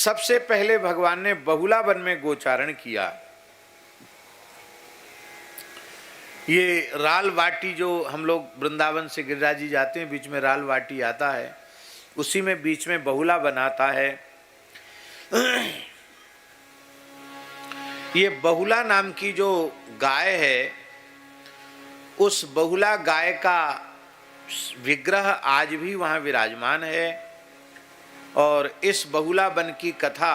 सबसे पहले भगवान ने बहुला वन में गोचारण किया। ये राल वाटी जो हम लोग वृंदावन से गिरिराज जी जाते हैं, बीच में राल वाटी आता है, उसी में बीच में बहुला वन आता है। ये बहुला नाम की जो गाय है, उस बहुला गाय का विग्रह आज भी वहाँ विराजमान है। और इस बहुला वन की कथा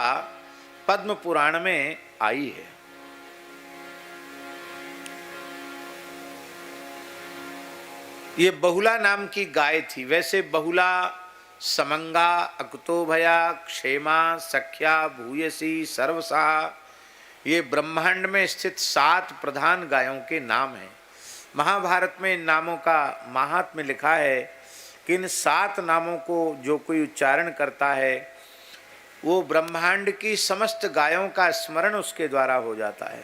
पद्म पुराण में आई है। ये बहुला नाम की गाय थी। वैसे बहुला, समंगा, अकुतोभया, क्षेमा, सख्या, भूयसी, सर्वसा, ये ब्रह्मांड में स्थित 7 प्रधान गायों के नाम हैं। महाभारत में इन नामों का महात्म्य लिखा है कि इन 7 नामों को जो कोई उच्चारण करता है, वो ब्रह्मांड की समस्त गायों का स्मरण उसके द्वारा हो जाता है,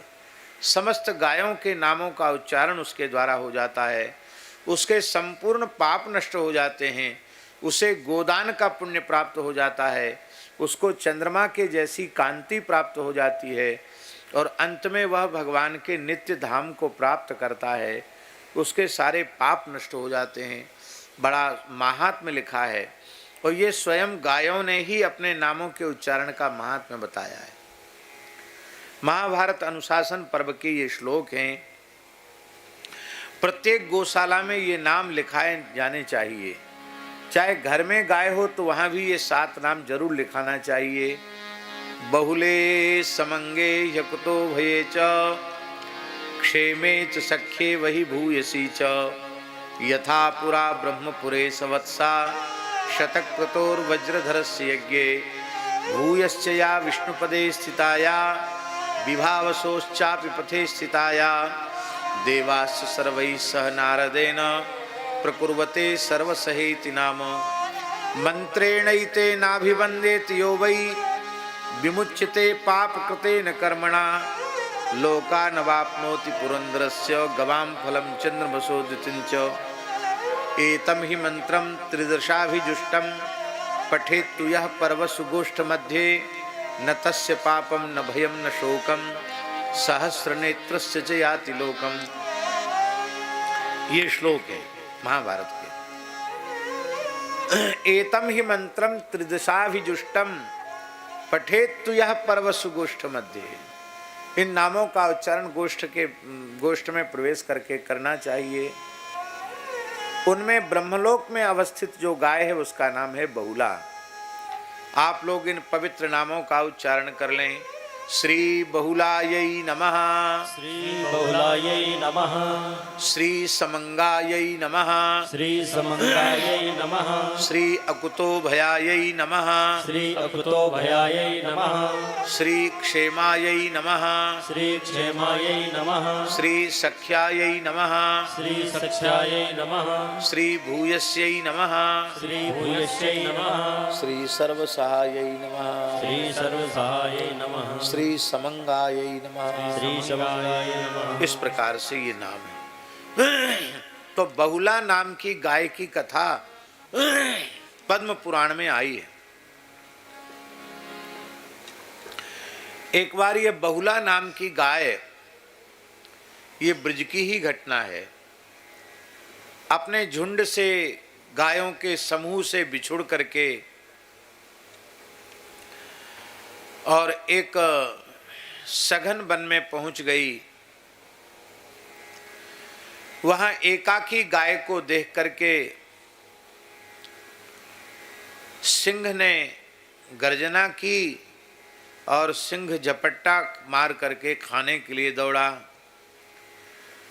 समस्त गायों के नामों का उच्चारण उसके द्वारा हो जाता है, उसके संपूर्ण पाप नष्ट हो जाते हैं, उसे गोदान का पुण्य प्राप्त हो जाता है, उसको चंद्रमा के जैसी कांति प्राप्त हो जाती है, और अंत में वह भगवान के नित्य धाम को प्राप्त करता है, उसके सारे पाप नष्ट हो जाते हैं। बड़ा महात्म्य लिखा है, और ये स्वयं गायों ने ही अपने नामों के उच्चारण का महात्म्य बताया है। महाभारत अनुशासन पर्व के ये श्लोक हैं। प्रत्येक गौशाला में ये नाम लिखाए जाने चाहिए। चाहे घर में गाय हो तो वहाँ भी ये 7 नाम जरूर लिखाना चाहिए। बहुले समंगे यकुतो भये च, क्षेमे च सख्ये वही भूयसी च, यथा पुरा ब्रह्मपुरे सवत्सा, शतक्रतोर्वज्रधरस्य यज्ञे, भूयश्च या विष्णुपदे स्थिताया, विभावसोश्चापि पथे स्थिताया, देवाश्च सर्वैः सह नारदेन प्रकुर्वते सर्वसहेति नाम, मंत्रेणैते नाभिवन्देत यो वै, विमुच्यते पाप कृतेन कर्मणा, लोकानवाप्नोति पुरंदरस्य गवां फलं चंद्रमसोदितिञ्च, एतं हि मंत्रं त्रिदशाभिजुष्टं, पठेत्तु यः पर्वसु गोष्ठमध्ये, न तस्य पापं न भयं न शोकं, सहस्रनेत्रस्य च याति लोकम्। ये श्लोक है महाभारत के। एतं हि मंत्रं त्रिदशाभिजुष्टं, पठेत्तु यः पर्वसु गोष्ठ मध्ये। इन नामों का उच्चारण गोष्ठ में प्रवेश करके करना चाहिए। उनमें ब्रह्मलोक में अवस्थित जो गाय है उसका नाम है बहुला। आप लोग इन पवित्र नामों का उच्चारण कर लें। श्री बहुलायै नमः, श्री बहुलायै नमः, श्री समंगायै नमः, श्री समंगायै नमः, श्री अकुतोभयायै नमः, श्री अकुतोभयायै नमः, श्री क्षेमायै नमः, श्री क्षेमायै नमः, श्री सख्यायै नमः, श्री सख्यायै नमः, श्री भूयस्यै नमः, श्री भूयस्यै नमः, श्री सर्वसहायै नमः, श्री सर्वसहायै नमः, श्री समंगायै नमः। श्री समंगायै नमः। इस प्रकार से ये नाम है। तो बहुला नाम की गाय की कथा पद्म पुराण में आई है। एक बार ये बहुला नाम की गाय, ये ब्रज की ही घटना है, अपने झुंड से, गायों के समूह से बिछुड़ करके और एक सघन वन में पहुंच गई। वहां एकाकी गाय को देख करके सिंह ने गर्जना की और सिंह झपट्टा मार करके खाने के लिए दौड़ा।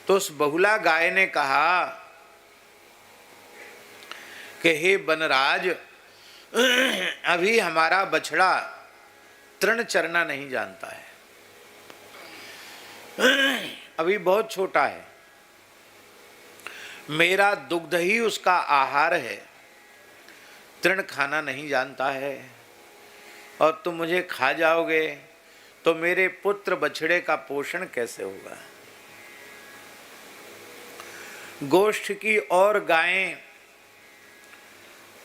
तो उस बहुला गाय ने कहा कि हे बनराज, अभी हमारा बछड़ा तृण चरना नहीं जानता है, अभी बहुत छोटा है, मेरा दुग्ध ही उसका आहार है, तृण खाना नहीं जानता है, और तुम मुझे खा जाओगे तो मेरे पुत्र बछड़े का पोषण कैसे होगा। गोष्ठ की और गायें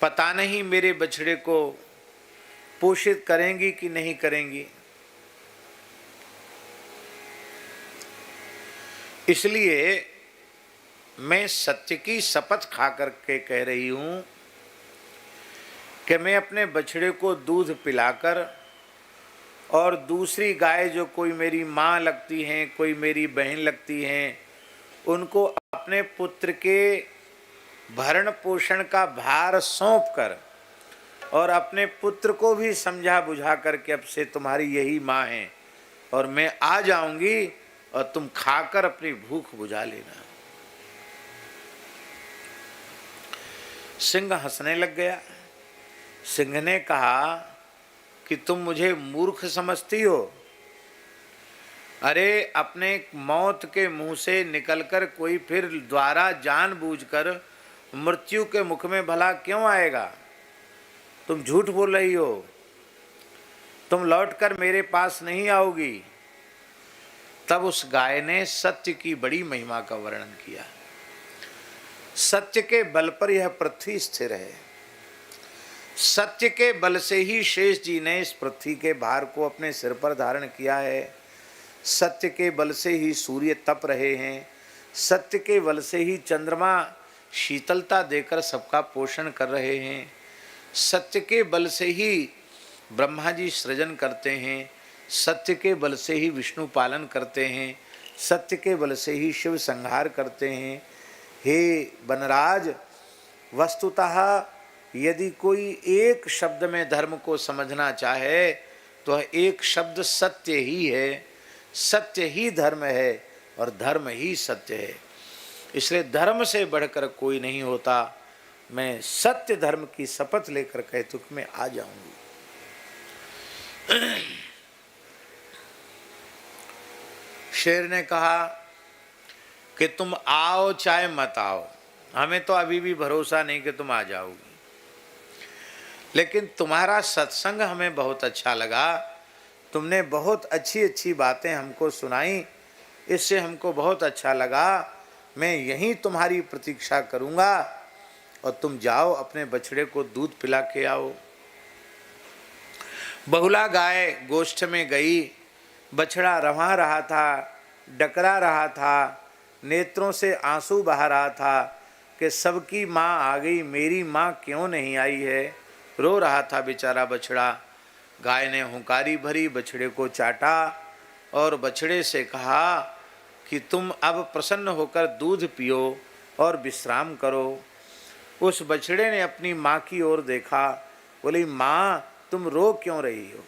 पता नहीं मेरे बछड़े को पोषित करेंगी कि नहीं करेंगी। इसलिए मैं सत्य की शपथ खा करके कह रही हूं कि मैं अपने बछड़े को दूध पिलाकर और दूसरी गाय जो कोई मेरी माँ लगती हैं, कोई मेरी बहन लगती हैं, उनको अपने पुत्र के भरण पोषण का भार सौंप कर और अपने पुत्र को भी समझा बुझा करके अब से तुम्हारी यही माँ है और मैं आ जाऊंगी और तुम खाकर अपनी भूख बुझा लेना। सिंह हंसने लग गया। सिंह ने कहा कि तुम मुझे मूर्ख समझती हो? अरे अपने मौत के मुंह से निकलकर कोई फिर द्वारा जानबूझकर मृत्यु के मुख में भला क्यों आएगा? तुम झूठ बोल रही हो, तुम लौटकर मेरे पास नहीं आओगी। तब उस गाय ने सत्य की बड़ी महिमा का वर्णन किया। सत्य के बल पर यह पृथ्वी स्थिर है। सत्य के बल से ही शेष जी ने इस पृथ्वी के भार को अपने सिर पर धारण किया है। सत्य के बल से ही सूर्य तप रहे हैं। सत्य के बल से ही चंद्रमा शीतलता देकर सबका पोषण कर रहे हैं। सत्य के बल से ही ब्रह्मा जी सृजन करते हैं। सत्य के बल से ही विष्णु पालन करते हैं। सत्य के बल से ही शिव संहार करते हैं। हे वनराज, वस्तुतः यदि कोई एक शब्द में धर्म को समझना चाहे तो एक शब्द सत्य ही है। सत्य ही धर्म है और धर्म ही सत्य है। इसलिए धर्म से बढ़कर कोई नहीं होता। मैं सत्य धर्म की शपथ लेकर कहती हूं कि मैं आ जाऊंगी। शेर ने कहा कि तुम आओ चाहे मत आओ, हमें तो अभी भी भरोसा नहीं कि तुम आ जाओगी, लेकिन तुम्हारा सत्संग हमें बहुत अच्छा लगा। तुमने बहुत अच्छी अच्छी बातें हमको सुनाई, इससे हमको बहुत अच्छा लगा। मैं यहीं तुम्हारी प्रतीक्षा करूंगा और तुम जाओ अपने बछड़े को दूध पिला के आओ। बहुला गाय गोष्ठ में गई। बछड़ा रवा रहा था, डकरा रहा था, नेत्रों से आंसू बहा रहा था कि सबकी माँ आ गई, मेरी माँ क्यों नहीं आई है। रो रहा था बेचारा बछड़ा। गाय ने हुंकारी भरी, बछड़े को चाटा और बछड़े से कहा कि तुम अब प्रसन्न होकर दूध पियो और विश्राम करो। उस बछड़े ने अपनी माँ की ओर देखा, बोली माँ तुम रो क्यों रही हो?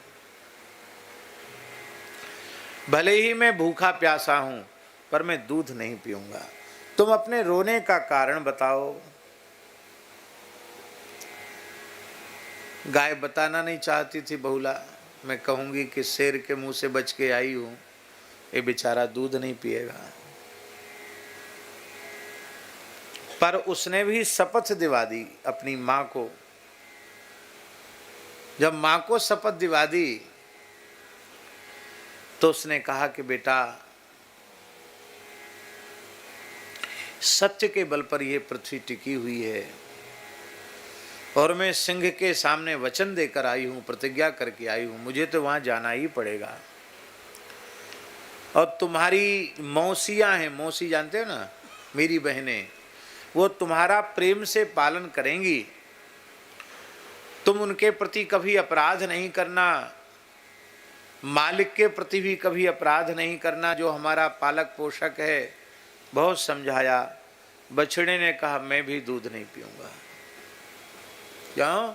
भले ही मैं भूखा प्यासा हूँ पर मैं दूध नहीं पीऊंगा। तुम अपने रोने का कारण बताओ। गाय बताना नहीं चाहती थी बहुला। मैं कहूंगी कि शेर के मुंह से बच के आई हूं, ये बेचारा दूध नहीं पिएगा। पर उसने भी शपथ दिवा दी अपनी मां को। जब मां को शपथ दिवा दी तो उसने कहा कि बेटा सत्य के बल पर यह पृथ्वी टिकी हुई है और मैं सिंह के सामने वचन देकर आई हूं, प्रतिज्ञा करके आई हूं, मुझे तो वहां जाना ही पड़ेगा। और तुम्हारी मौसियां हैं, मौसी जानते हो ना, मेरी बहनें, वो तुम्हारा प्रेम से पालन करेंगी। तुम उनके प्रति कभी अपराध नहीं करना, मालिक के प्रति भी कभी अपराध नहीं करना, जो हमारा पालक पोषक है। बहुत समझाया। बछड़े ने कहा मैं भी दूध नहीं पीऊंगा। क्यों?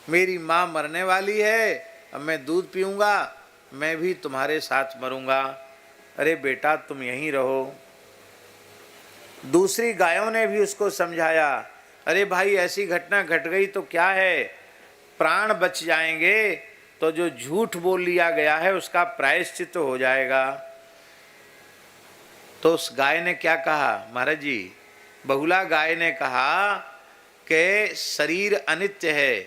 मेरी माँ मरने वाली है, अब मैं दूध पीऊंगा, मैं भी तुम्हारे साथ मरूंगा। अरे बेटा तुम यहीं रहो। दूसरी गायों ने भी उसको समझाया, अरे भाई ऐसी घटना घट गई तो क्या है, प्राण बच जाएंगे तो जो झूठ बोल लिया गया है उसका प्रायश्चित हो जाएगा। तो उस गाय ने क्या कहा महाराज जी, बहुला गाय ने कहा कि शरीर अनित्य है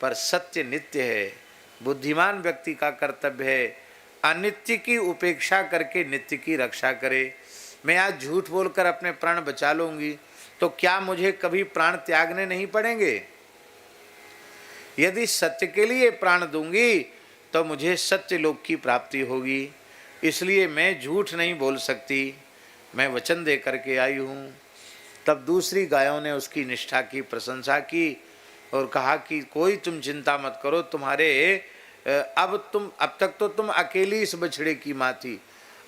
पर सत्य नित्य है। बुद्धिमान व्यक्ति का कर्तव्य है अनित्य की उपेक्षा करके नित्य की रक्षा करे। मैं आज झूठ बोलकर अपने प्राण बचा लूंगी तो क्या मुझे कभी प्राण त्यागने नहीं पड़ेंगे? यदि सत्य के लिए प्राण दूंगी तो मुझे सत्य लोक की प्राप्ति होगी, इसलिए मैं झूठ नहीं बोल सकती, मैं वचन दे करके आई हूँ। तब दूसरी गायों ने उसकी निष्ठा की प्रशंसा की और कहा कि कोई तुम चिंता मत करो, तुम्हारे अब तक तो तुम अकेली इस बछड़े की माँ थी,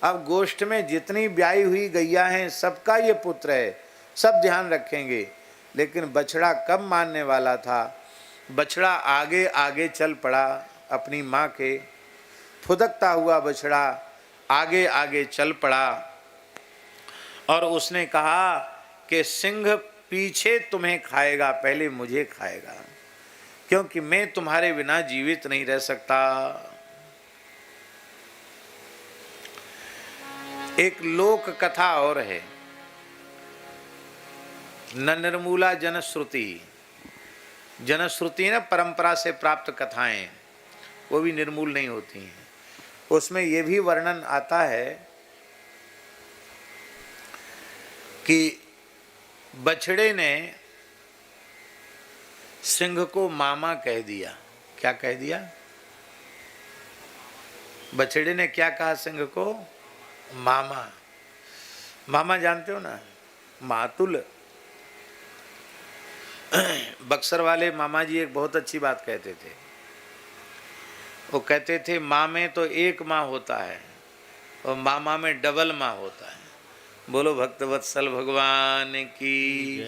अब गोष्ठ में जितनी ब्याई हुई गैया हैं सबका ये पुत्र है, सब ध्यान रखेंगे। लेकिन बछड़ा कब मानने वाला था, बछड़ा आगे आगे चल पड़ा, अपनी माँ के फुदकता हुआ बछड़ा आगे आगे चल पड़ा और उसने कहा कि सिंह पीछे तुम्हें खाएगा, पहले मुझे खाएगा, क्योंकि मैं तुम्हारे बिना जीवित नहीं रह सकता। एक लोक कथा और है, न निर्मूला जनश्रुति। जनश्रुति ना परंपरा से प्राप्त कथाएं, वो भी निर्मूल नहीं होती हैं। उसमें ये भी वर्णन आता है कि बछड़े ने सिंह को मामा कह दिया। क्या कह दिया? बछड़े ने क्या कहा सिंह को? मामा। मामा जानते हो ना, मातुल। बक्सर वाले मामा जी एक बहुत अच्छी बात कहते थे। वो कहते थे माँ में तो एक माँ होता है और मामा में डबल माँ होता है। बोलो भक्तवत्सल भगवान की।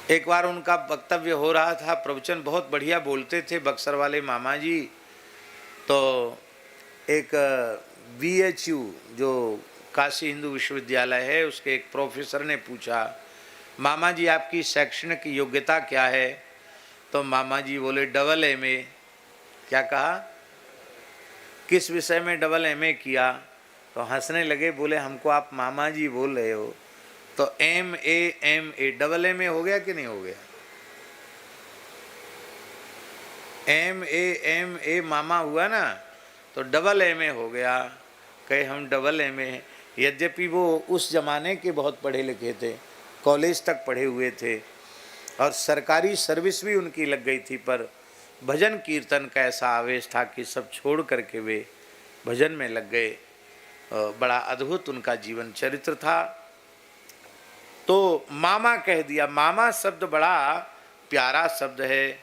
एक बार उनका वक्तव्य हो रहा था, प्रवचन बहुत बढ़िया बोलते थे बक्सर वाले मामा जी। तो एक VHU जो काशी हिंदू विश्वविद्यालय है, उसके एक प्रोफेसर ने पूछा, मामा जी आपकी शैक्षणिक योग्यता क्या है? तो मामा जी बोले डबल MA। क्या कहा? किस विषय में डबल MA किया? तो हंसने लगे, बोले हमको आप मामा जी बोल रहे हो तो MA डबल MA हो गया कि नहीं हो गया? MA मामा हुआ ना, तो डबल MA हो गया। कहे हम डबल MA हैं। यद्यपि वो उस जमाने के बहुत पढ़े लिखे थे, कॉलेज तक पढ़े हुए थे और सरकारी सर्विस भी उनकी लग गई थी, पर भजन कीर्तन का ऐसा आवेश था कि सब छोड़ करके वे भजन में लग गए। बड़ा अद्भुत उनका जीवन चरित्र था। तो मामा कह दिया। मामा शब्द बड़ा प्यारा शब्द है।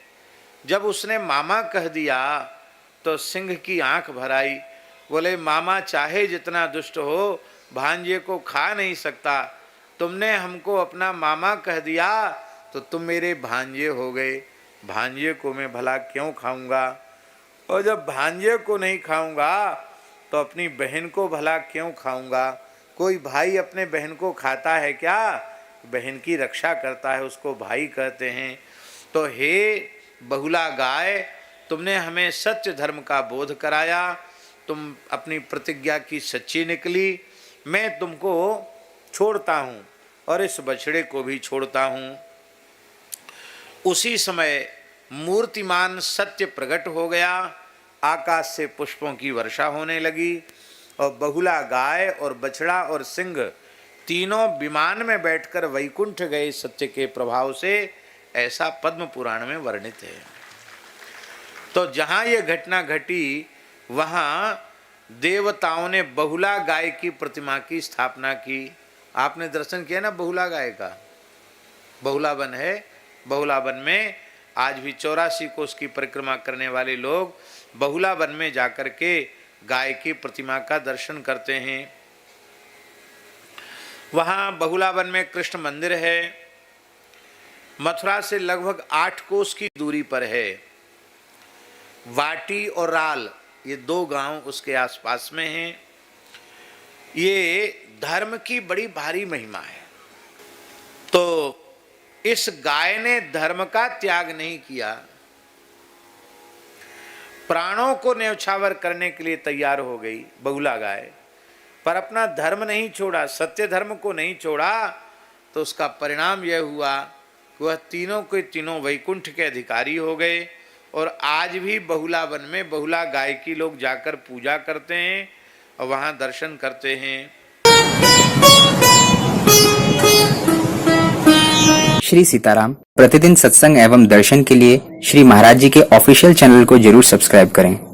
जब उसने मामा कह दिया तो सिंह की आंख भर आई। बोले मामा चाहे जितना दुष्ट हो, भांजे को खा नहीं सकता। तुमने हमको अपना मामा कह दिया तो तुम मेरे भांजे हो गए। भांजे को मैं भला क्यों खाऊंगा? और जब भांजे को नहीं खाऊंगा तो अपनी बहन को भला क्यों खाऊंगा? कोई भाई अपने बहन को खाता है क्या? बहन की रक्षा करता है, उसको भाई कहते हैं। तो हे बहुला गाय, तुमने हमें सत्य धर्म का बोध कराया, तुम अपनी प्रतिज्ञा की सच्ची निकली। मैं तुमको छोड़ता हूँ और इस बछड़े को भी छोड़ता हूँ। उसी समय मूर्तिमान सत्य प्रकट हो गया। आकाश से पुष्पों की वर्षा होने लगी और बहुला गाय और बछड़ा और सिंह तीनों विमान में बैठकर वैकुंठ गए सत्य के प्रभाव से। ऐसा पद्म पुराण में वर्णित है। तो जहाँ ये घटना घटी वहाँ देवताओं ने बहुला गाय की प्रतिमा की स्थापना की। आपने दर्शन किया ना बहुला गाय का? बहुला वन है। बहुला वन में आज भी 84 कोस की परिक्रमा करने वाले लोग बहुला वन में जाकर के गाय की प्रतिमा का दर्शन करते हैं। वहाँ बहुला वन में कृष्ण मंदिर है। मथुरा से लगभग 8 कोस की दूरी पर है। वाटी और राल ये 2 गांव उसके आसपास में हैं। ये धर्म की बड़ी भारी महिमा है। तो इस गाय ने धर्म का त्याग नहीं किया, प्राणों को न्यौछावर करने के लिए तैयार हो गई बहुला गाय, पर अपना धर्म नहीं छोड़ा, सत्य धर्म को नहीं छोड़ा। तो उसका परिणाम यह हुआ कि वह तीनों के तीनों वैकुंठ के अधिकारी हो गए। और आज भी बहुला वन में बहुला गाय की लोग जाकर पूजा करते हैं और वहाँ दर्शन करते हैं। श्री सीताराम। प्रतिदिन सत्संग एवं दर्शन के लिए श्री महाराज जी के ऑफिशियल चैनल को जरूर सब्सक्राइब करें।